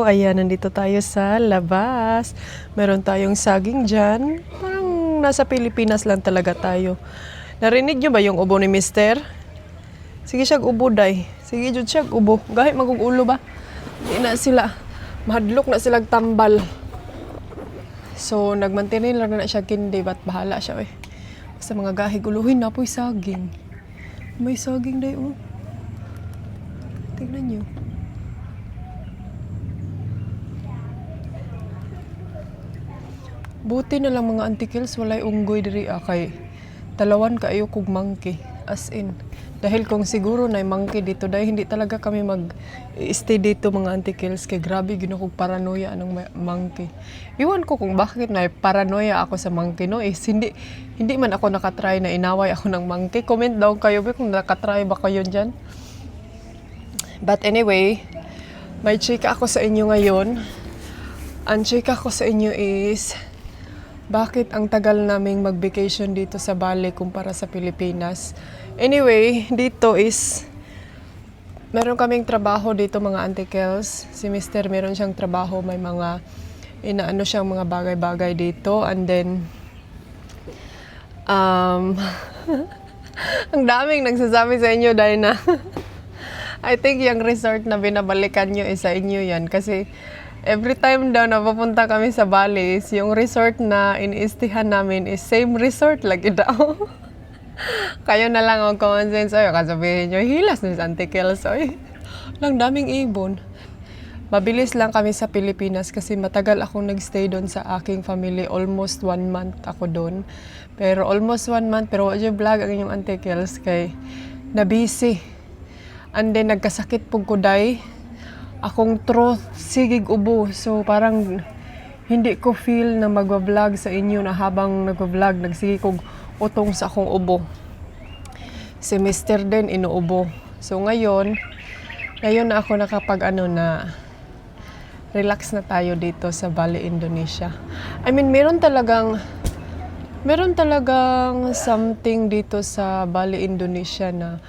ayan, nandito tayo sa labas. Meron tayong saging dyan. Parang nasa Pilipinas lang talaga tayo. Narinig nyo ba yung ubo ni Mister? Sige siya ubo, day. Sige jud siya ubo. Gahit magugulo ba? Di na sila. Mahadlok na silang tambal. So, nagmantinil lang na siya kindi. Ba't bahala siya, eh. Sa mga gahi, guluhin na po'y saging. May saging, day, oh. Tingnan nyo. Buti na lang mga antikils, walay unggoy diri kay talawan kaayo kog monkey. As in, dahil kung siguro na monkey dito, dahil hindi talaga kami mag-stay dito mga antikils, kay grabe ginukog paranoia ng monkey. Iwan ko kung bakit na paranoia ako sa monkey, no? Hindi man ako nakatry na inaway ako ng monkey. Comment daw kayo kung nakatry ba kayo dyan. But anyway, may chika ako sa inyo ngayon. Ang chika ko sa inyo is, bakit ang tagal naming mag-vacation dito sa Bali kumpara sa Pilipinas? Anyway, dito is, meron kaming trabaho dito mga antikels. Si Mister meron siyang trabaho, may mga, inaano siyang mga bagay-bagay dito. And then, ang daming nagsasabi sa inyo dahil na, I think yung resort na binabalikan nyo is sa inyo yan. Kasi every time daw na papunta kami sa Bali, yung resort na iniistihan namin is same resort lagi daw. Kayo na lang ang common sense. Oy, kasabihin nyo, hilas ni Santikels. Oy, lang daming ibon. Mabilis lang kami sa Pilipinas kasi matagal akong nagstay doon sa aking family. Almost 1 month ako doon. Pero almost 1 month, pero wala vlog ang inyong Antikels kay na-busy. And then, nagkasakit pong kuday. Akong throat, sigig ubo. So, parang hindi ko feel na magwa-vlog sa inyo na habang nagwa-vlog, nagsige kong utong sa akong ubo. Si Mister din, inuubo. So, ngayon na ako nakapag na relax na tayo dito sa Bali, Indonesia. I mean, meron talagang something dito sa Bali, Indonesia na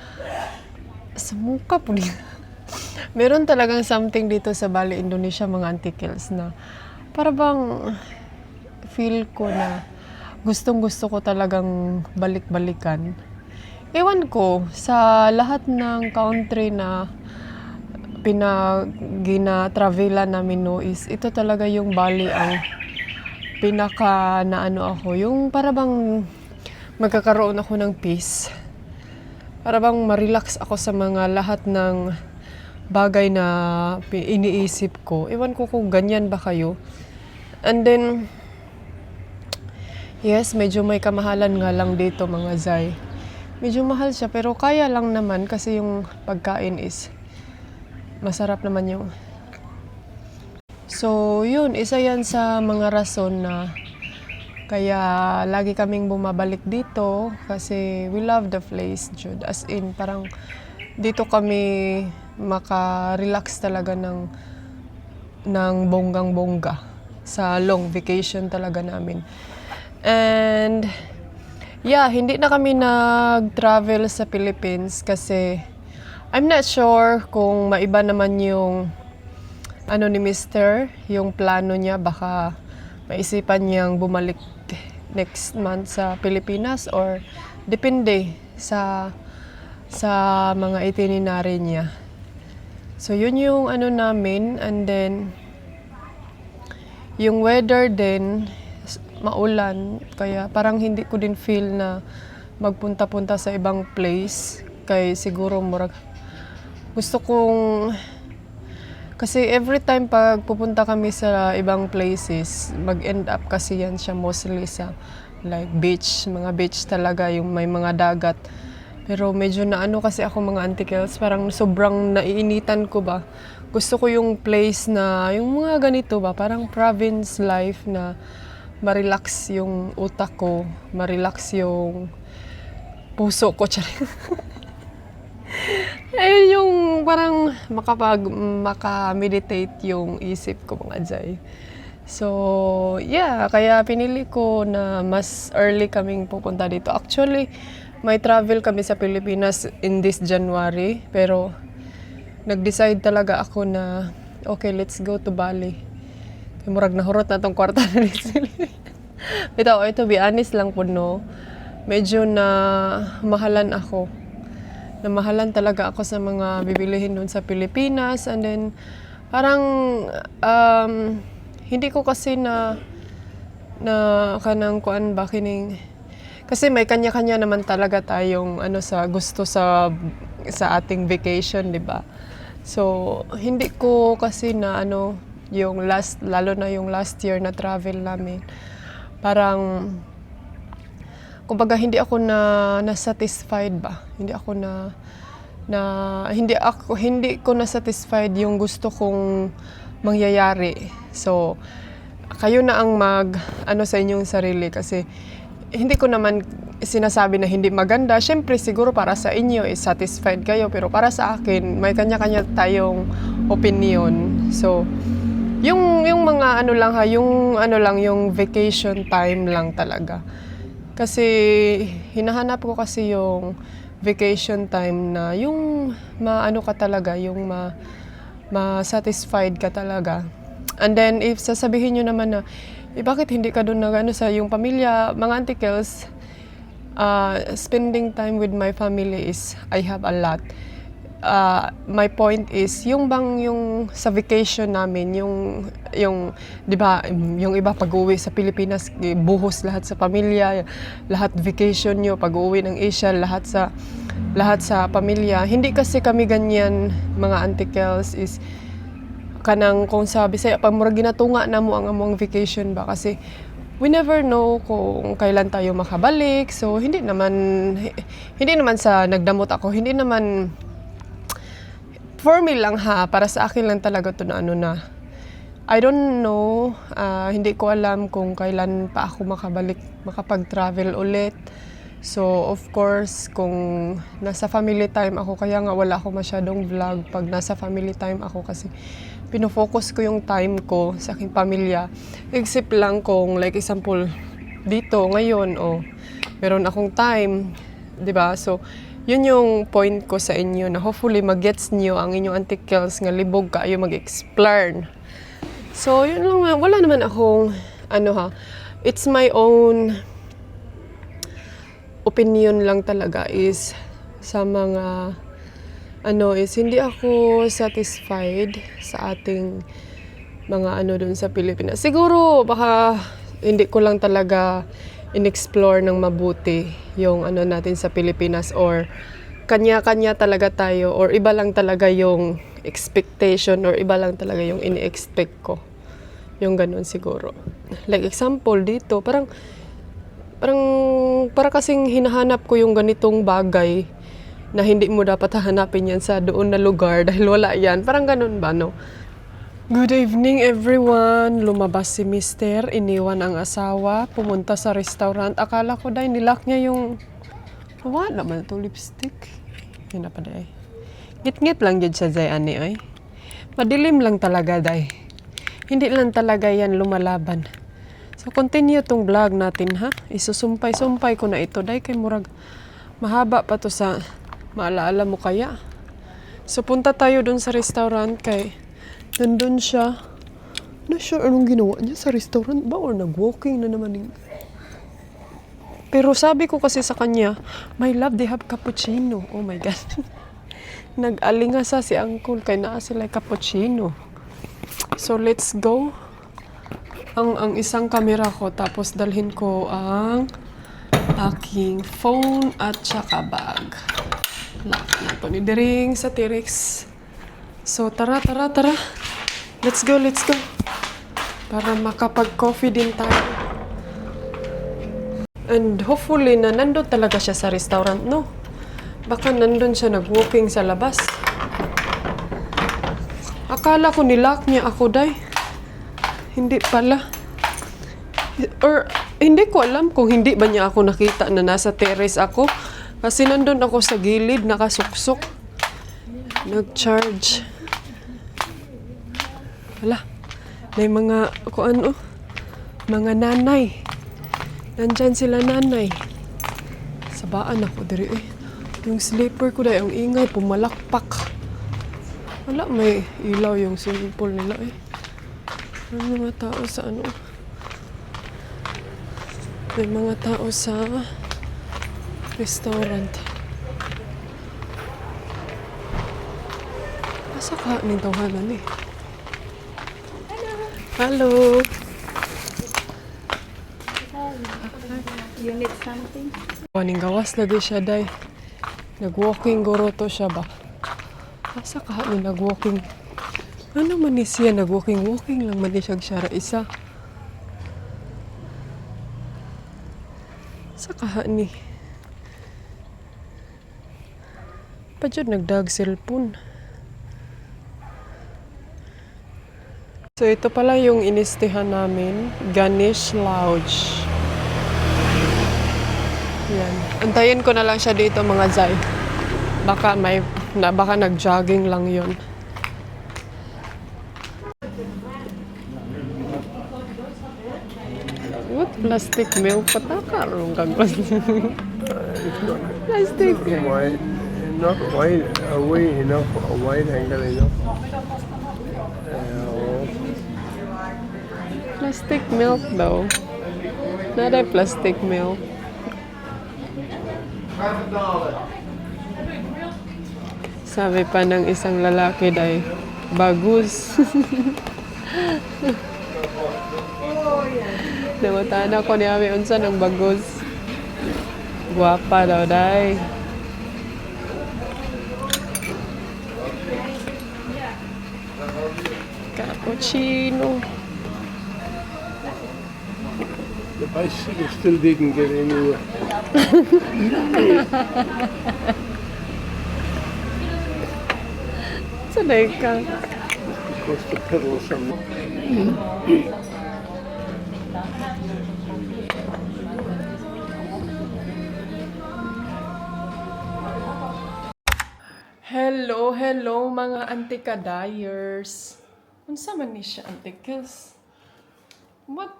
sa mukha po din. Meron talagang something dito sa Bali, Indonesia, mga antikils na para bang feel ko na gustong-gusto ko talagang balik-balikan. Ewan ko, sa lahat ng country na gina-travelan namin no is ito talaga yung Bali ang pinaka naano ako. Yung para bang magkakaroon ako ng peace. Para bang ma-relax ako sa mga lahat ng bagay na iniisip ko. Ewan ko kung ganyan ba kayo. And then, yes, medyo may kamahalan nga lang dito mga Zay. Medyo mahal siya pero kaya lang naman kasi yung pagkain is masarap naman yung. So, yun, isa yan sa mga rason na kaya lagi kaming bumabalik dito kasi we love the place, Jude. As in, parang dito kami maka-relax talaga ng bonggang-bongga sa long vacation talaga namin. And yeah, hindi na kami nag-travel sa Philippines kasi I'm not sure kung maiba naman yung ni Mister, yung plano niya, baka maisipan niyang bumalik next month sa Pilipinas or depende sa mga itinerary niya. So yun yung namin, and then yung weather din maulan kaya parang hindi ko din feel na magpunta-punta sa ibang place kay siguro murag gusto kong kasi every time pag pupunta kami sa ibang places, mag-end up kasi yan siya mostly sa like beach, mga beach talaga, yung may mga dagat. Pero medyo kasi ako mga antikels, parang sobrang naiinitan ko ba. Gusto ko yung place na, yung mga ganito ba, parang province life na ma-relax yung utak ko, ma-relax yung puso ko. Ayun yung parang maka-meditate yung isip ko mga Jay. So, yeah, kaya pinili ko na mas early kaming pupunta dito. Actually, may travel kami sa Pilipinas in this January, pero nag-decide talaga ako na okay, let's go to Bali. Kay murag nahurot na tong kwarta ni Sili. Ito, be honest lang po, no. Medyo na mahalan ako. Namahalan talaga ako sa mga bibilihin doon sa Pilipinas. And then, parang, hindi ko kasi na kanang kuan ba kining, kasi may kanya-kanya naman talaga tayong sa gusto sa ating vacation, 'di ba? So, hindi ko kasi na yung lalo na yung last year na travel namin. Parang kumbaga hindi ako na-satisfied ba? Hindi ko na-satisfied yung gusto kong mangyayari. So, kayo na ang sa inyong sarili kasi hindi ko naman sinasabi na hindi maganda. Siyempre, siguro para sa inyo is satisfied kayo. Pero para sa akin, may kanya-kanya tayong opinion. So, yung mga yung vacation time lang talaga. Kasi, hinahanap ko kasi yung vacation time na yung ka talaga, yung ma-satisfied ka talaga. And then, if sasabihin nyo naman na, bakit hindi ka doon sa yung pamilya, mga antikels, spending time with my family is, I have a lot. My point is, yung sa vacation namin, yung di ba, yung iba pag-uwi sa Pilipinas, buhos lahat sa pamilya, lahat vacation nyo, pag-uwi ng Asia, lahat sa pamilya. Hindi kasi kami ganyan, mga antikels, is kanang kung sabi sa'yo, pag murag ginatunga na mo ang among vacation ba, kasi we never know kung kailan tayo makabalik. So hindi naman sa nagdamot ako, hindi naman for me lang para sa akin lang talaga to na I don't know, hindi ko alam kung kailan pa ako makapag-travel ulit. So, of course, kung nasa family time ako, kaya nga wala ako masyadong vlog pag nasa family time ako kasi pinofocus ko yung time ko sa aking pamilya. Except lang kung, like example, dito, ngayon, meron akong time, di ba? So, yun yung point ko sa inyo na hopefully mag-gets nyo ang inyong antikels nga libog kaayo mag-explore. So, yun lang, wala naman akong, it's my own opinion lang talaga is sa mga is hindi ako satisfied sa ating mga dun sa Pilipinas. Siguro baka hindi ko lang talaga in-explore ng mabuti yung natin sa Pilipinas, or kanya-kanya talaga tayo, or iba lang talaga yung expectation, or iba lang talaga yung ini-expect ko. Yung ganun siguro. Like example dito, parang para kasing hinahanap ko yung ganitong bagay na hindi mo dapat hahanapin yan sa doon na lugar dahil wala yan. Parang ganun ba, no? Good evening, everyone. Lumabas si Mister, iniwan ang asawa, pumunta sa restaurant. Akala ko dahil nilak niya yung... Wala naman itong lipstick. Yun na pa dahil. Ngit-ngit lang yun siya, Zay, ani, ay. Madilim lang talaga, dahil. Hindi lang talaga yan lumalaban. So, continue tong vlog natin, ha? Isusumpay-sumpay ko na ito. Dahil kay murag, mahaba pa to sa maalaala mo kaya. So, punta tayo dun sa restaurant kay nandun siya. Na sure anong ginawa niya sa restaurant ba? Or nag-walking na naman. Pero sabi ko kasi sa kanya, my love, they have cappuccino. Oh my God. Nag-alingasa si uncle kay naa sila cappuccino. So, let's go. Ang isang camera ko, tapos dalhin ko ang aking phone at saka bag. Lock na ito ni Dering sa T-Rex. So, tara. Let's go. Para makapag-coffee din tayo. And hopefully na nandun talaga siya sa restaurant, no? Baka nandun siya nag-walking sa labas. Akala ko nilock niya ako, day. Hindi pala. Or, hindi ko alam kung hindi ba niya ako nakita na nasa terrace ako. Kasi nandun ako sa gilid, nakasuksok. Nag-charge. Wala. May mga, mga nanay. Nandyan sila nanay. Sabaan ako diri, eh. Yung sleeper ko dahil, ang ingay, pumalakpak. Wala, may ilaw yung swimming pool nila eh. May mga tao sa ano. May mga tao sa restaurant. Asa ka ning tawhanan eh? Hello! You need something? Waning gawas lagi siya, day. Nag-walking guro to siya ba? Asa ka ni nag-walking? Ano man ni siya nag-walking? Walking lang man ni siya isa. Sa kaha ni? Padyod nagdag cellphone. So ito pala yung inistihan namin, Ganesh Lodge. Yan. Antayin ko na lang siya dito mga Zay. Baka nag-jogging lang yon. What? Plastic milk? Patakarong kang plastic. Plastic. Wide, not wide, away enough, a wide angle enough. Plastic milk though. Not a plastic milk. Sabi pa ng isang lalaki day, bagus. Namutana ko ni Ami unsa ng bagus. Guwapa daw day. Cappuccino. The bicycle still didn't get anywhere. Sanay ka. Because the pedals are Hello, hello mga antikadayers. Unsa man ni siya antikels? What?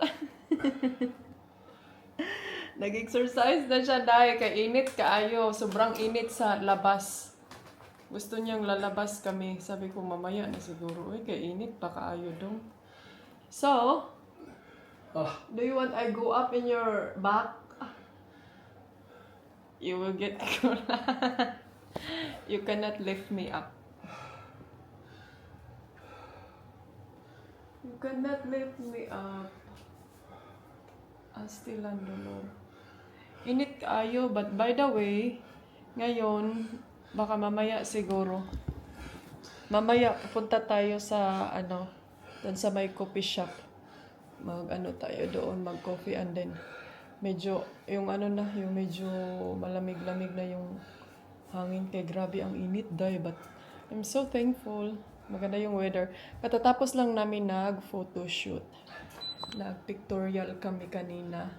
Nag-exercise na siya dahil kay init kaayo. Sobrang init sa labas. Gusto niyang lalabas kami. Sabi ko mamaya na siguro. Uy, kay init pa kaayo dong. So, do you want I go up in your back? You will get You cannot lift me up. You cannot lift me up. Still ang dolor. Init kaayo, but by the way, ngayon, baka mamaya siguro. Mamaya, pupunta tayo sa, doon sa may coffee shop. Tayo doon, mag-coffee and then, medyo, yung medyo malamig-lamig na yung hangin kay grabe ang init day, but I'm so thankful. Maganda yung weather. Katatapos lang namin nag-photoshoot. Nag-pictorial kami kanina.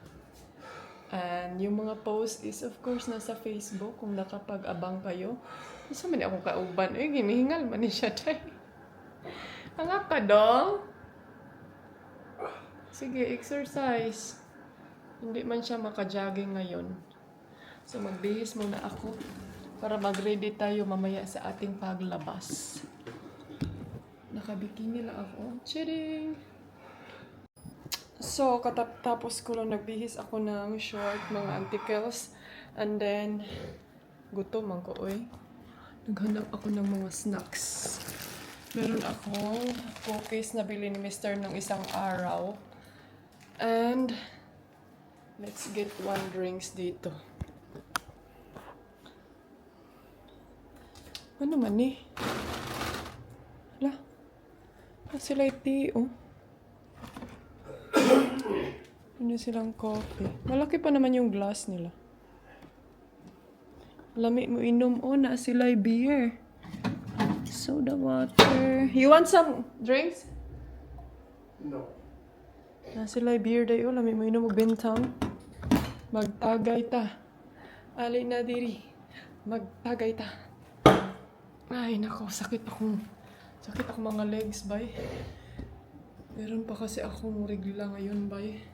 And yung mga post is of course nasa Facebook kung nakapag-abang kayo. Isa man ako kauban. Ginihingal man ni siya day. Hanga ka dong. Sige, exercise. Hindi man siya maka-jogging ngayon. So magbihis muna ako para mag-ready tayo mamaya sa ating paglabas. Nakabikini lang ako. Chiring! So, katapos ko lang nagbihis ako ng short, mga antikels. And then, gutom man ko, oy. Naghanap ako ng mga snacks. Meron akong cookies na bili ni Mr. ng isang araw. And, let's get one drinks dito. Ano man eh? Hala. Sila tea, oh. Ano silang coffee. Malaki pa naman yung glass nila. Lamig mo inom. Oh, na sila beer. Soda water. You want some drinks? no. Na sila beer day. Oh, lamig mo inom mo bintang. Magtagay ta. Ali na diri. Magtagay ta. Ay, nako. Sakit akong mga legs, bay. Meron pa kasi akong regla ngayon, bay.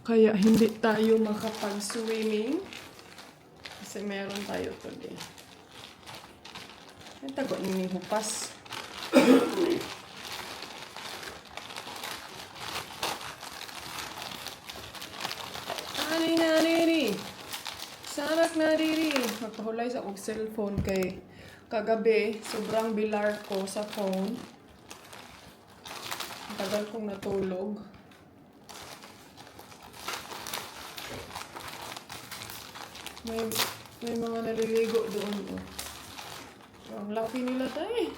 Kaya hindi tayo makapag-swimming. Kasi meron tayo today. Ay, tago ni hupas. Ani na diri. Sanak na diri. Magpahulay sa kong cellphone kay kagabi, sobrang bilar ko sa phone. Ang tagal kong natulog. May mga naliligo doon. Oh. Ang laki nila tayo.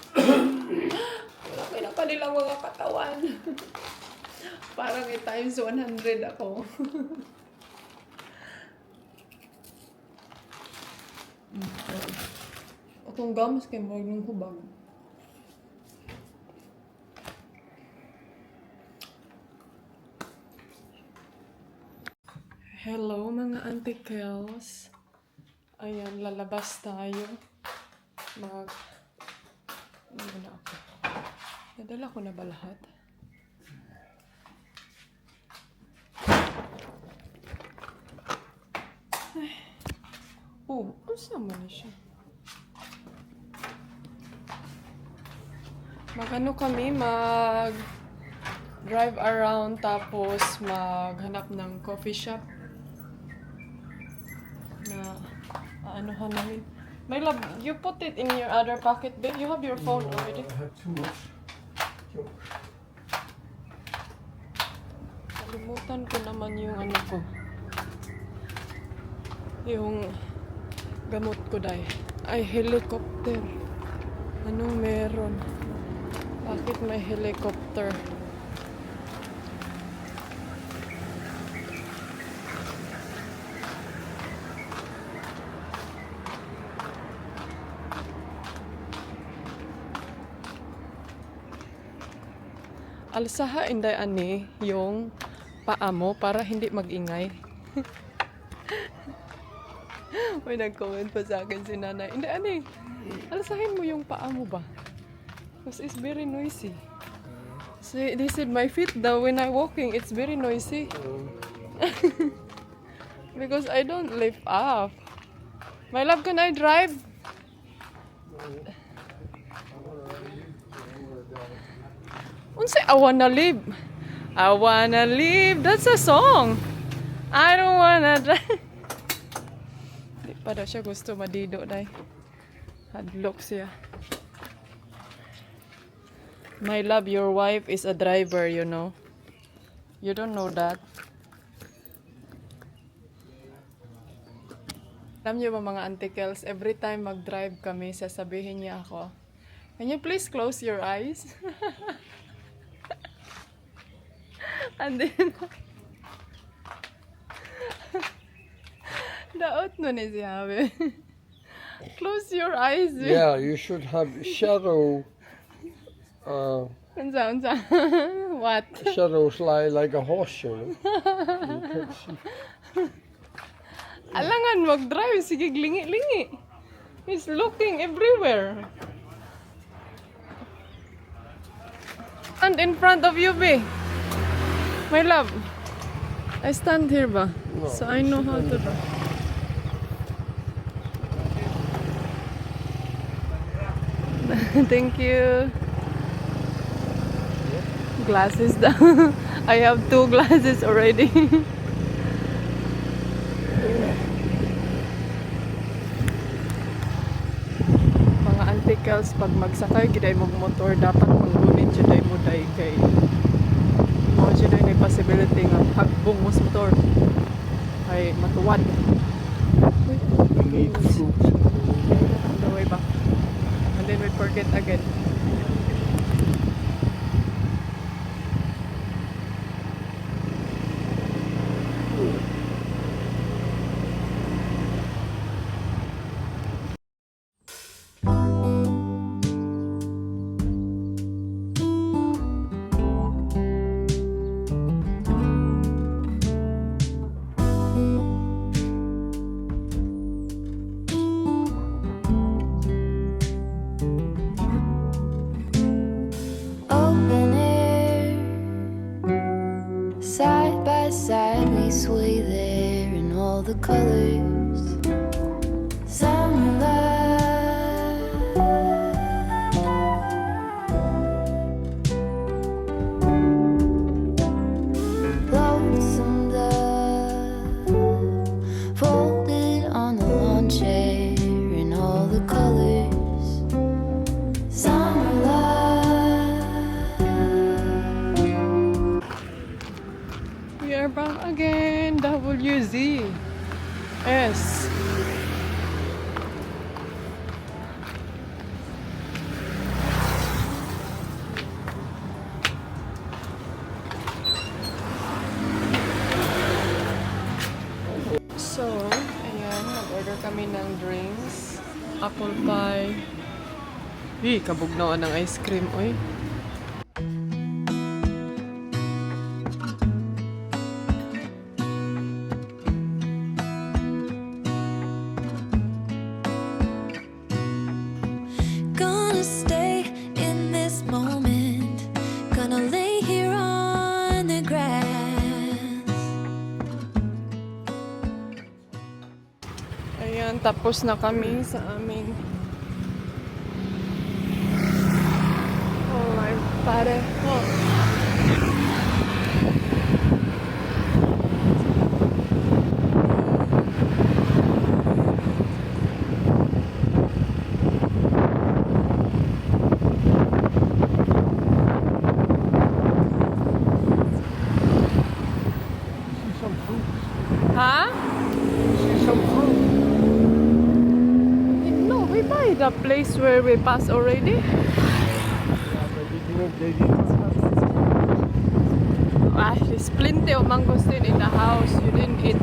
Laki na pa nilang mga katawan. Parang times 100 ako. Akong gums kay mo nung hubag. Hello mga auntie Kels. Ayan, lalabas tayo. Ano na ako? Nadala ko na ba lahat? Ay. Oh, ano man siya? Mag-ano kami, drive around tapos maghanap ng coffee shop na anuhan namin. My love, you put it in your other pocket, babe. You have your phone already. I have too much. Kalimutan ko naman yung ano ko. Yung gamot ko dahil. Ay, helicopter. Anong meron? Bakit may helicopter? Alsaha inday ani yung paa mo para hindi mag-ingay. May nag-comment pa sa akin si nanay. Hindi ani, alsahin mo yung paa mo ba? Because it's very noisy. So they said my feet though when I'm walking it's very noisy. Because I don't lift up. My love, can I drive? Unsa I wanna live? I wanna live. That's a song. I don't wanna drive. Di pa daw siya gusto madido dai. Hadlok siya. My love, your wife is a driver, you know. You don't know that. Alam niyo ba mga auntie Kels, every time mag-drive kami, sasabihin niya ako, can you please close your eyes? And then, daot no ni siya, close your eyes. Yeah, you should have shadow. Unsa? What? Shadows lie like a horse, you know. You can't see. Alangan mag-drive, sige lingi-lingi. He's looking everywhere. And in front of you, be. My love, I stand here ba? No, So I know how to drive. Thank you. Glasses daw. I have 2 glasses already. Mga auntie Kels, pag magsakay giday mo motor dapat manggunit siya day mo day kay mo siya day may possibility nga hagbong mo sa motor ay matuwad. You need fruit. The way back. And then we forget again. Open air, side by side we sway there in all the colors. Sunlight WZ. S. So, ayan, nag-order kami ng drinks. Apple pie. Kabugnawan ng ice cream, oy. Gonna stay in this moment. Gonna lay here on the grass. Ayan, tapos na kami sa aming my pareho. Some fruit. Ha? See some fruit. No, we buy the place where we pass already. Yeah, but they didn't. Ah, there's plenty of mangosteen in the house. You didn't eat.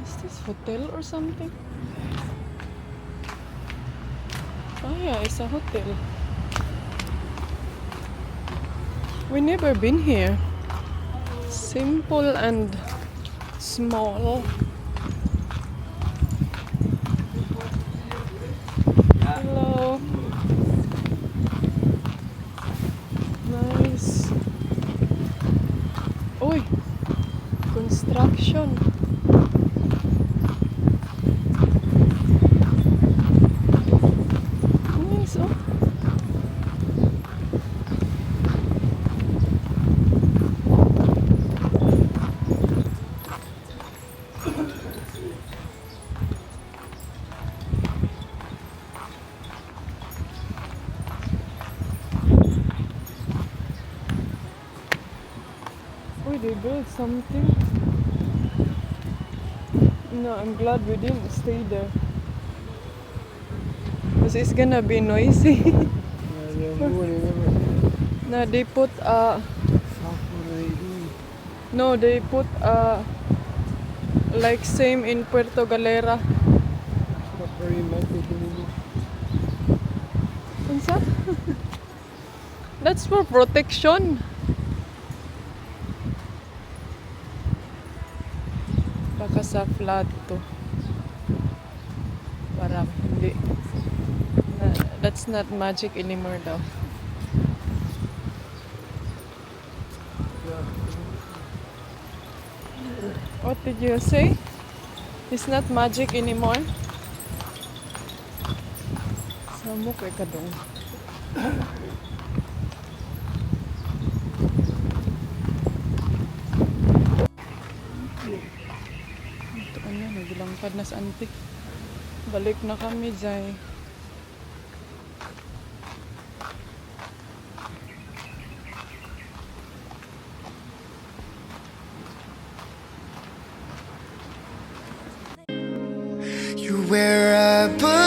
Is this hotel or something? Oh yeah, it's a hotel. We never been here. Simple and small. Hello. Nice. Uy, construction. Nice, oh. Uy, they built something. No, I'm glad we didn't stay there. Because it's gonna be noisy. Yeah, they're moving everything. No, they put Fuck, what are they doing? no, they put like same in Puerto Galera. Not very magic anymore. Unsa? That's for protection. Baka sa flood to. Para hindi. That's not magic anymore daw. What did you say? It's not magic anymore? Samo kay kadong. Ito kanya, naglangkad na sa antik. Balik na kami, Jai. You're where I belong.